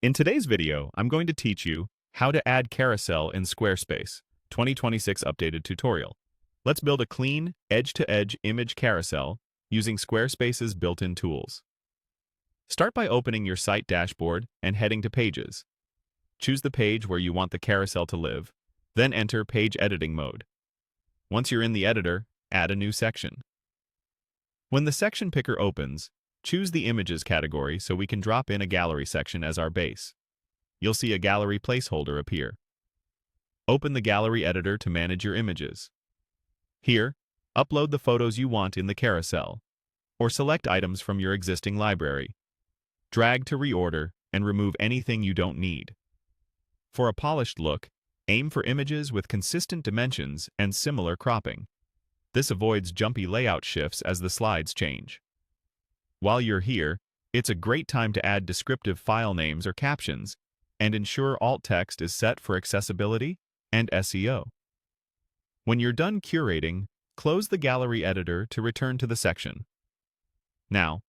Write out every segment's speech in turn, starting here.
In today's video, I'm going to teach you how to add Carousel in Squarespace, 2026 updated tutorial. Let's build a clean, edge-to-edge image carousel using Squarespace's built-in tools. Start by opening your site dashboard and heading to Pages. Choose the page where you want the carousel to live, then enter Page Editing mode. Once you're in the editor, add a new section. When the section picker opens, choose the Images category so we can drop in a gallery section as our base. You'll see a gallery placeholder appear. Open the gallery editor to manage your images. Here, upload the photos you want in the carousel, or select items from your existing library. Drag to reorder and remove anything you don't need. For a polished look, aim for images with consistent dimensions and similar cropping. This avoids jumpy layout shifts as the slides change. While you're here, it's a great time to add descriptive file names or captions and ensure alt text is set for accessibility and SEO. When you're done curating, close the gallery editor to return to the section. Now,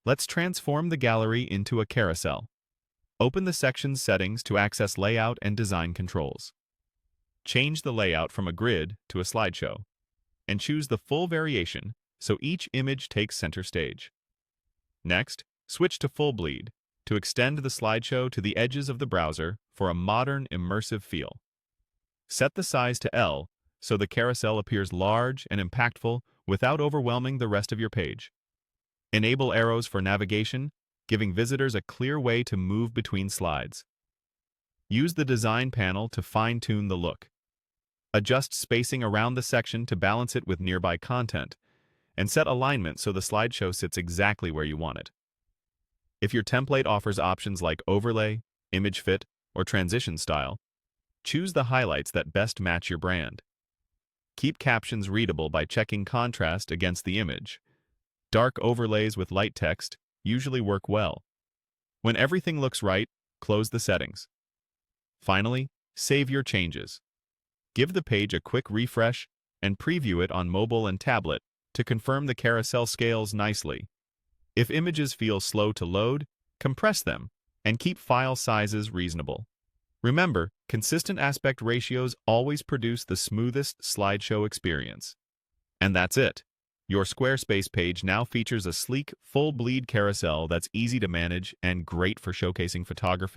let's transform the gallery into a carousel. Open the section's settings to access layout and design controls. Change the layout from a grid to a slideshow, and choose the full variation so each image takes center stage. Next, switch to full bleed to extend the slideshow to the edges of the browser for a modern, immersive feel. Set the size to L so the carousel appears large and impactful without overwhelming the rest of your page. Enable arrows for navigation, giving visitors a clear way to move between slides. Use the design panel to fine-tune the look. Adjust spacing around the section to balance it with nearby content, and set alignment so the slideshow sits exactly where you want it. If your template offers options like overlay, image fit, or transition style, choose the highlights that best match your brand. Keep captions readable by checking contrast against the image. Dark overlays with light text usually work well. When everything looks right, close the settings. Finally, save your changes. Give the page a quick refresh and preview it on mobile and tablet to confirm the carousel scales nicely. If images feel slow to load, compress them and keep file sizes reasonable. Remember, consistent aspect ratios always produce the smoothest slideshow experience. And that's it. Your Squarespace page now features a sleek, full-bleed carousel that's easy to manage and great for showcasing photography,